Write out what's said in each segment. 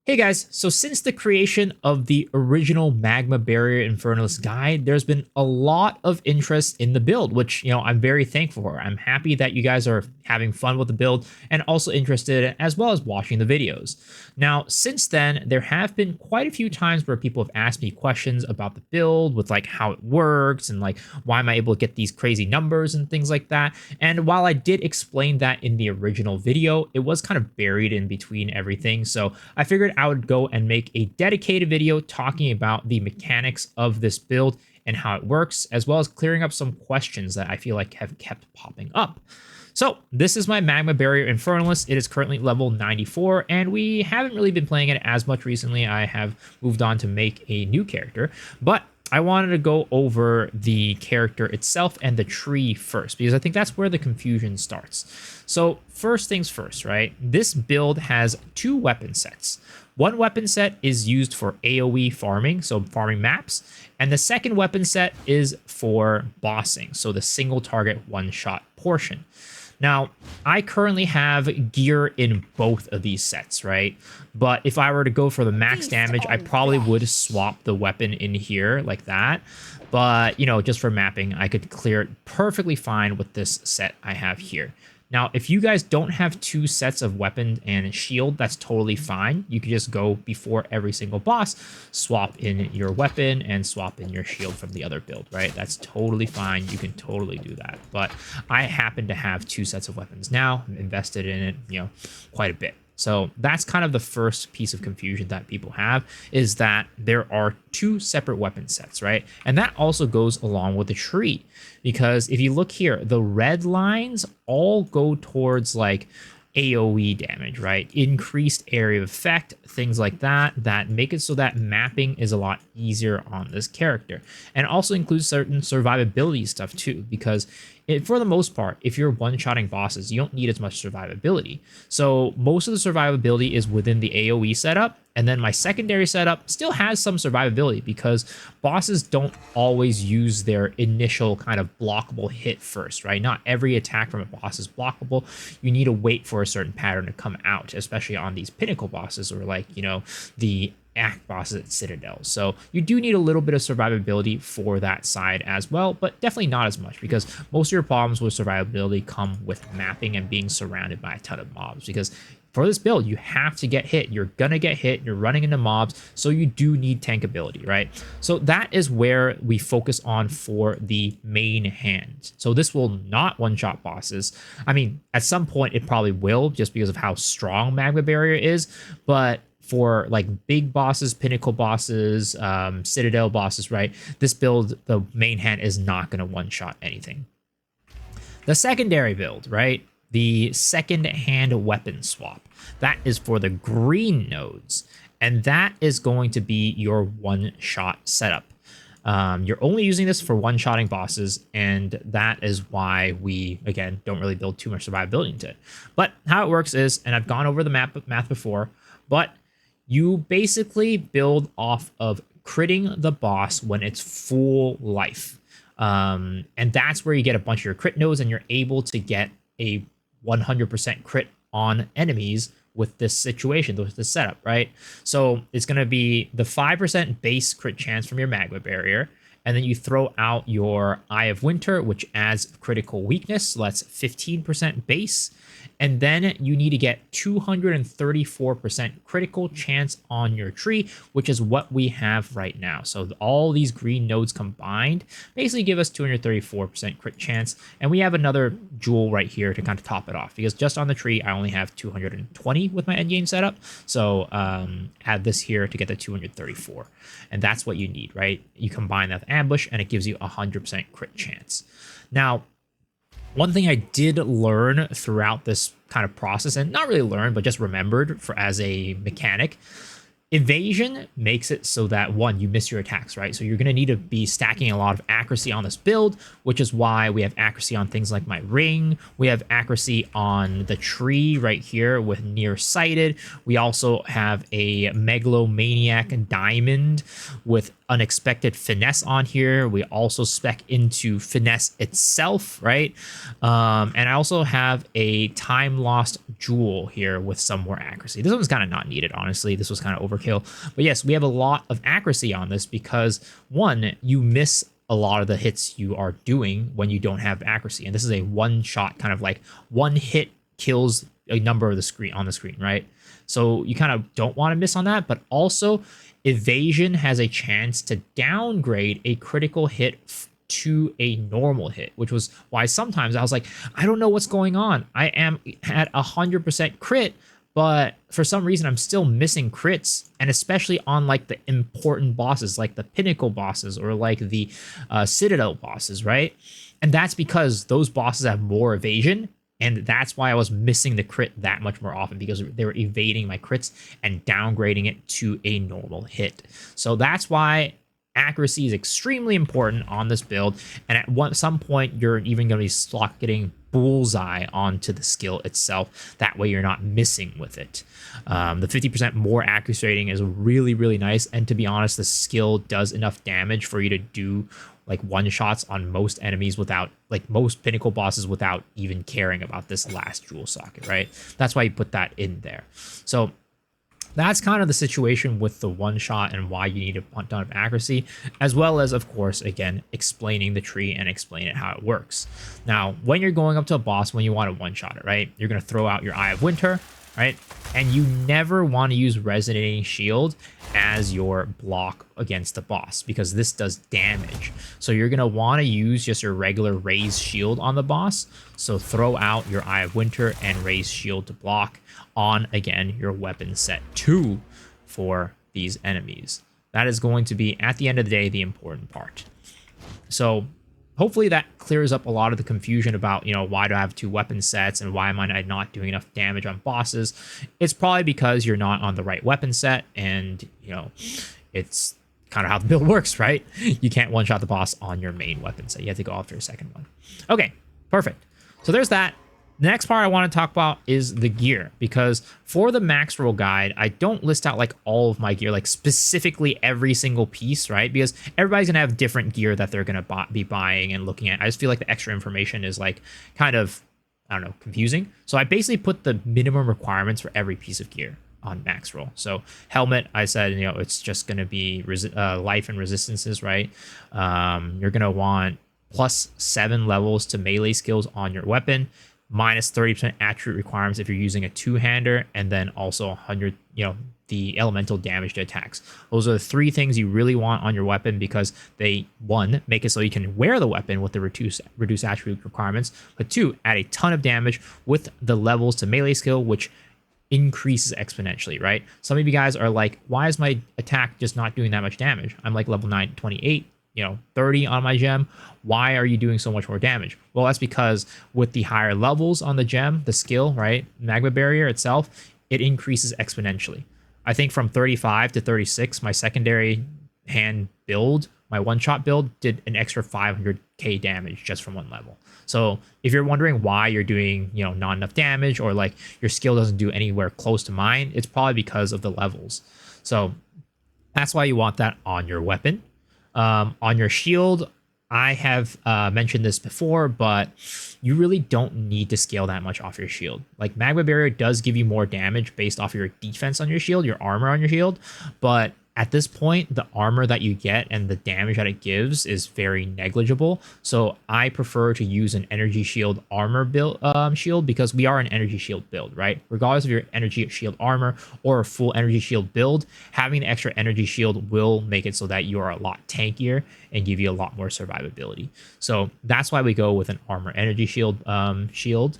Hey guys, so since the creation of the original Magma Barrier Infernalist guide, there's been a lot of interest in the build, which, I'm very thankful for. I'm happy that you guys are having fun with the build and also interested as well as watching the videos. Now, since then, there have been quite a few times where people have asked me questions about the build with like how it works and like why am I able to get these crazy numbers and things like that. And while I did explain that in the original video, it was kind of buried in between everything. So I figured I would go and make a dedicated video talking about the mechanics of this build and how it works, as well as clearing up some questions that I feel like have kept popping up. So this is my Magma Barrier Infernalist. It is currently level 94, and we haven't really been playing it as much recently. I have moved on to make a new character, but I wanted to go over the character itself and the tree first, because I think that's where the confusion starts. So first things first, right? This build has two weapon sets. One weapon set is used for AoE farming, so farming maps, and the second weapon set is for bossing, so the single target one-shot portion. Now, I currently have gear in both of these sets, right? But if I were to go for the max damage, I probably would swap the weapon in here like that. But, just for mapping, I could clear it perfectly fine with this set I have here. Now, if you guys don't have two sets of weapon and shield, that's totally fine. You can just go before every single boss, swap in your weapon and swap in your shield from the other build, right? That's totally fine. You can totally do that. But I happen to have two sets of weapons now. I'm invested in it, quite a bit. So that's kind of the first piece of confusion that people have, is that there are two separate weapon sets, right? And that also goes along with the tree, because if you look here, the red lines all go towards like AoE damage, right? Increased area of effect, things like that, that make it so that mapping is a lot easier on this character. And also includes certain survivability stuff too, because for the most part, if you're one-shotting bosses, you don't need as much survivability. So most of the survivability is within the AoE setup, and then my secondary setup still has some survivability because bosses don't always use their initial kind of blockable hit first, right? Not every attack from a boss is blockable. You need to wait for a certain pattern to come out, especially on these pinnacle bosses or like, the act bosses at Citadel. So you do need a little bit of survivability for that side as well, but definitely not as much, because most of your problems with survivability come with mapping and being surrounded by a ton of mobs. Because for this build, you have to get hit. You're gonna get hit. You're running into mobs, so you do need tankability, right? So that is where we focus on for the main hand. So this will not one-shot bosses. I mean, at some point it probably will, just because of how strong Magma Barrier is, but for like big bosses, pinnacle bosses, Citadel bosses, right? This build, the main hand is not going to one-shot anything. The secondary build, right? The second hand weapon swap. That is for the green nodes. And that is going to be your one-shot setup. You're only using this for one-shotting bosses, and that is why we, again, don't really build too much survivability into it. But how it works is, and I've gone over the math before, but you basically build off of critting the boss when it's full life. And that's where you get a bunch of your crit nodes, and you're able to get a 100% crit on enemies with this situation, with this setup, right? So it's going to be the 5% base crit chance from your Magma Barrier, and then you throw out your Eye of Winter, which adds critical weakness, so that's 15% base. And then you need to get 234% critical chance on your tree, which is what we have right now. So all these green nodes combined basically give us 234% crit chance. And we have another jewel right here to kind of top it off, because just on the tree, I only have 220 with my endgame setup. So add this here to get the 234. And that's what you need, right? You combine that with ambush, and it gives you 100% crit chance. Now, one thing I did learn throughout this kind of process, and not really learn, but just remembered for as a mechanic, Evasion makes it so that, one, you miss your attacks, right? So you're going to need to be stacking a lot of accuracy on this build, which is why we have accuracy on things like my ring. We have accuracy on the tree right here with nearsighted. We also have a megalomaniac diamond with unexpected finesse on here. We also spec into finesse itself, right? And I also have a time lost jewel here with some more accuracy. This one's kind of not needed, honestly. This was kind of overkill. But yes, we have a lot of accuracy on this because, one, you miss a lot of the hits you are doing when you don't have accuracy. And this is a one shot, kind of like one hit kills a number of the screen on the screen, right? So you kind of don't want to miss on that. But also, evasion has a chance to downgrade a critical hit to a normal hit, which was why sometimes I was like, I don't know what's going on. I am at 100% crit, but for some reason I'm still missing crits, and especially on like the important bosses, like the pinnacle bosses or like the citadel bosses, right? And that's because those bosses have more evasion, and that's why I was missing the crit that much more often, because they were evading my crits and downgrading it to a normal hit. So that's why accuracy is extremely important on this build. And at some point, you're even going to be slot-getting bullseye onto the skill itself. That way you're not missing with it. The 50% more accuracy rating is really, really nice. And to be honest, the skill does enough damage for you to do like one shots on most enemies without, like most pinnacle bosses, without even caring about this last jewel socket, right? That's why you put that in there. So that's kind of the situation with the one shot and why you need a ton of accuracy, as well as, of course, again, explaining the tree and explain it how it works. Now, when you're going up to a boss, when you want to one shot it, right, you're going to throw out your Eye of Winter, right? And you never want to use Resonating Shield as your block against the boss, because this does damage. So you're going to want to use just your regular Raise Shield on the boss. So throw out your Eye of Winter and Raise Shield to block on, again, your weapon set 2 for these enemies. That is going to be, at the end of the day, the important part. So hopefully that clears up a lot of the confusion about, you know, why do I have 2 weapon sets and why am I not doing enough damage on bosses. It's probably because you're not on the right weapon set, and, you know, it's kind of how the build works, right? You can't one-shot the boss on your main weapon set. You have to go after a second one. Okay, perfect. So there's that. The next part I want to talk about is the gear, because for the max roll guide, I don't list out like all of my gear, like specifically every single piece, right? Because everybody's going to have different gear that they're going to be buying and looking at. I just feel like the extra information is like kind of, I don't know, confusing. So I basically put the minimum requirements for every piece of gear on max roll. So helmet, I said, you know, it's just going to be life and resistances, right? You're going to want +7 levels to melee skills on your weapon, minus 30% attribute requirements if you're using a two-hander, and then also 100, you know, the elemental damage to attacks. Those are the 3 things you really want on your weapon, because they, 1, make it so you can wear the weapon with the reduced attribute requirements, but 2, add a ton of damage with the levels to melee skill, which increases exponentially, right? Some of you guys are like, why is my attack just not doing that much damage? I'm like level 28, you know, 30 on my gem. Why are you doing so much more damage? Well, that's because with the higher levels on the gem, the skill, right, Magma Barrier itself, it increases exponentially. I think from 35 to 36, my secondary hand build, my one-shot build, did an extra 500k damage just from 1 level. So if you're wondering why you're doing, you know, not enough damage, or like your skill doesn't do anywhere close to mine, it's probably because of the levels. So that's why you want that on your weapon. On your shield, I have mentioned this before, but you really don't need to scale that much off your shield. Like, Magma Barrier does give you more damage based off of your defense on your shield, your armor on your shield, but at this point, the armor that you get and the damage that it gives is very negligible. So I prefer to use an energy shield armor build, shield, because we are an energy shield build, right? Regardless of your energy shield armor or a full energy shield build, having the extra energy shield will make it so that you are a lot tankier and give you a lot more survivability. So that's why we go with an armor energy shield shield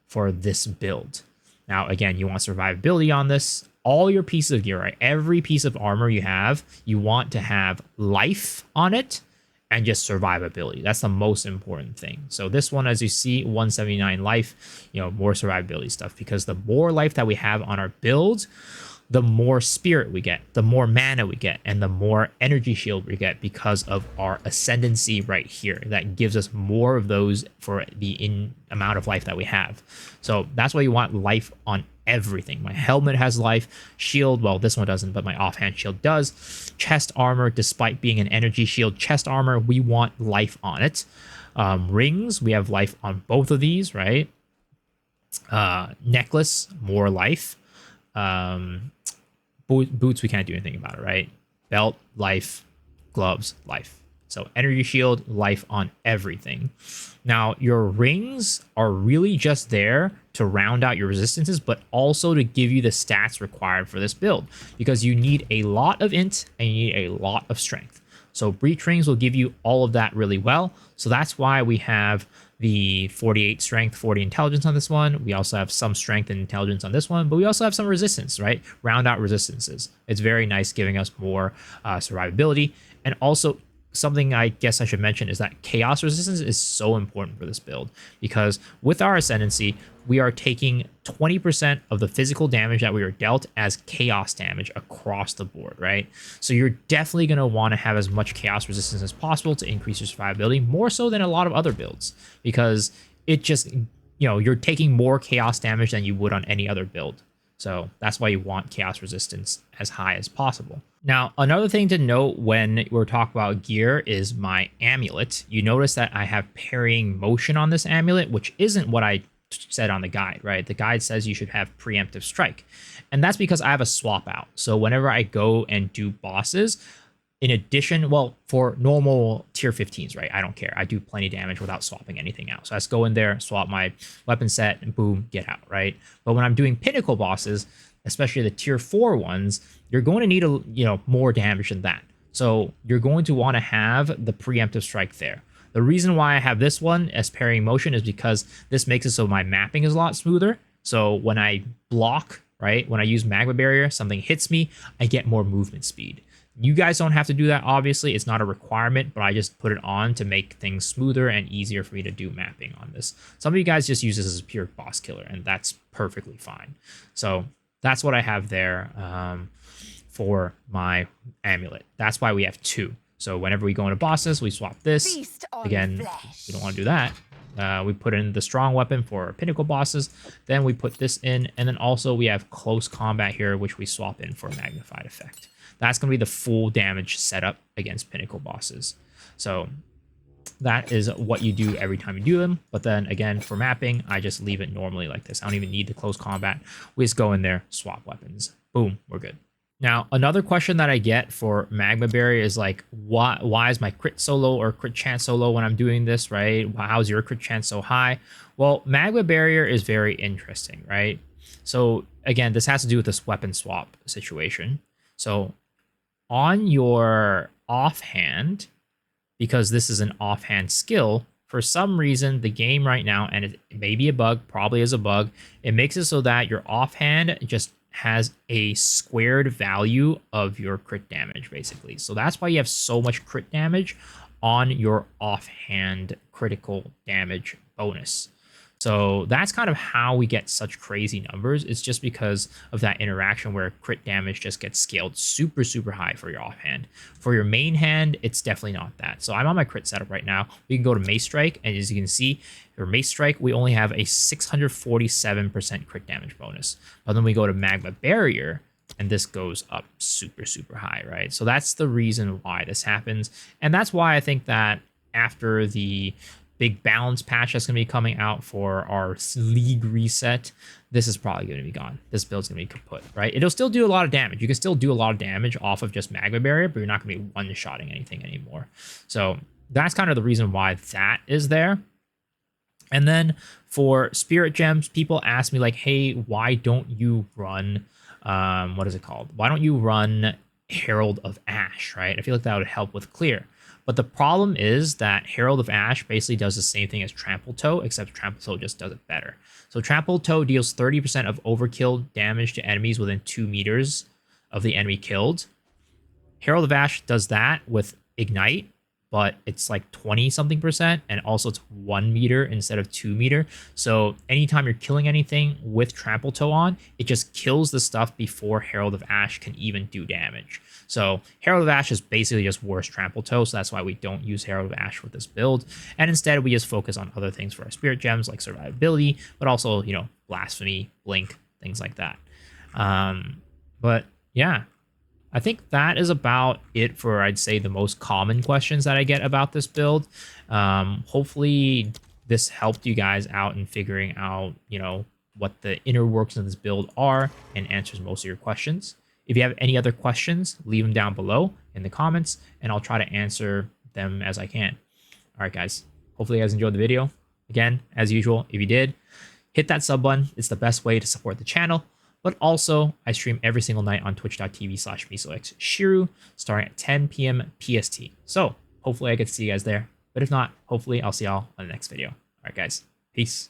for this build. Now, again, you want survivability on this. All your pieces of gear, right? Every piece of armor you have, you want to have life on it and just survivability. That's the most important thing. So this one, as you see, 179 life, you know, more survivability stuff, because the more life that we have on our build, the more spirit we get, the more mana we get, and the more energy shield we get because of our ascendancy right here. That gives us more of those for the amount of life that we have. So that's why you want life on everything. My helmet has life. Shield, well, this one doesn't, but my offhand shield does. Chest armor, despite being an energy shield chest armor, we want life on it. Rings, we have life on both of these, right? Necklace, more life. Boots, we can't do anything about it, right? Belt, life. Gloves, life. So energy shield, life on everything. Now, your rings are really just there to round out your resistances, but also to give you the stats required for this build, because you need a lot of int and you need a lot of strength. So breach rings will give you all of that really well. So that's why we have the 48 strength, 40 intelligence on this one. We also have some strength and intelligence on this one, but we also have some resistance, right? Round out resistances. It's very nice, giving us more survivability. And also, something I guess I should mention is that chaos resistance is so important for this build, because with our ascendancy, we are taking 20% of the physical damage that we are dealt as chaos damage across the board, right? So you're definitely going to want to have as much chaos resistance as possible to increase your survivability, more so than a lot of other builds, because it just, you're taking more chaos damage than you would on any other build. So that's why you want chaos resistance as high as possible. Now, another thing to note when we're talking about gear is my amulet. You notice that I have parrying motion on this amulet, which isn't what I said on the guide, right? The guide says you should have preemptive strike. And that's because I have a swap out. So whenever I go and do bosses, in addition, well, for normal tier 15s, right? I don't care. I do plenty of damage without swapping anything out. So I just go in there, swap my weapon set, and boom, get out, right? But when I'm doing pinnacle bosses, especially the tier 4 ones, you're going to need more damage than that. So you're going to want to have the preemptive strike there. The reason why I have this one as parrying motion is because this makes it so my mapping is a lot smoother. So when I block, right, when I use Magma Barrier, something hits me, I get more movement speed. You guys don't have to do that, obviously. It's not a requirement, but I just put it on to make things smoother and easier for me to do mapping on this. Some of you guys just use this as a pure boss killer, and that's perfectly fine. So that's what I have there for my amulet. That's why we have 2. So whenever we go into bosses, we swap this. Again, we don't want to do that. We put in the strong weapon for pinnacle bosses. Then we put this in. And then also we have close combat here, which we swap in for magnified effect. That's going to be the full damage setup against pinnacle bosses. So that is what you do every time you do them. But then again, for mapping, I just leave it normally like this. I don't even need the close combat. We just go in there, swap weapons. Boom, we're good. Now, another question that I get for Magma Barrier is like, why is my crit so low or crit chance so low when I'm doing this, right? How's your crit chance so high? Well, Magma Barrier is very interesting, right? So again, this has to do with this weapon swap situation. So on your offhand, because this is an offhand skill, for some reason, the game right now, and it may be a bug, probably is a bug, it makes it so that your offhand just has a squared value of your crit damage, basically. So that's why you have so much crit damage on your offhand critical damage bonus. So that's kind of how we get such crazy numbers. It's just because of that interaction where crit damage just gets scaled super, super high for your offhand. For your main hand, it's definitely not that. So I'm on my crit setup right now. We can go to Mace Strike, and as you can see, for Mace Strike, we only have a 647% crit damage bonus. But then we go to Magma Barrier, and this goes up super, super high, right? So that's the reason why this happens. And that's why I think that after the big balance patch that's going to be coming out for our league reset, this is probably going to be gone. This build's going to be kaput, right? It'll still do a lot of damage. You can still do a lot of damage off of just Magma Barrier, but you're not going to be one-shotting anything anymore. So that's kind of the reason why that is there. And then for Spirit Gems, people ask me like, hey, why don't you run, what is it called? Why don't you run Herald of Ash, right? I feel like that would help with clear. But the problem is that Herald of Ash basically does the same thing as Trample Toe, except Trample Toe just does it better. So Trample Toe deals 30% of overkill damage to enemies within 2 meters of the enemy killed. Herald of Ash does that with Ignite, but it's like 20 something percent, and also it's 1 meter instead of 2 meter. So anytime you're killing anything with Trample Toe on, it just kills the stuff before Herald of Ash can even do damage. So Herald of Ash is basically just worse Trample Toe, so that's why we don't use Herald of Ash with this build, and instead we just focus on other things for our Spirit Gems like survivability, but also, you know, Blasphemy, Blink, things like that. But yeah, I think that is about it for, I'd say, the most common questions that I get about this build. Hopefully this helped you guys out in figuring out, you know, what the inner workings of this build are and answers most of your questions. If you have any other questions, leave them down below in the comments, and I'll try to answer them as I can. All right, guys. Hopefully you guys enjoyed the video. Again, as usual, if you did, hit that sub button. It's the best way to support the channel. But also, I stream every single night on twitch.tv/MisoXShiru, starting at 10 p.m. PST. So hopefully I get to see you guys there. But if not, hopefully I'll see y'all on the next video. All right, guys. Peace.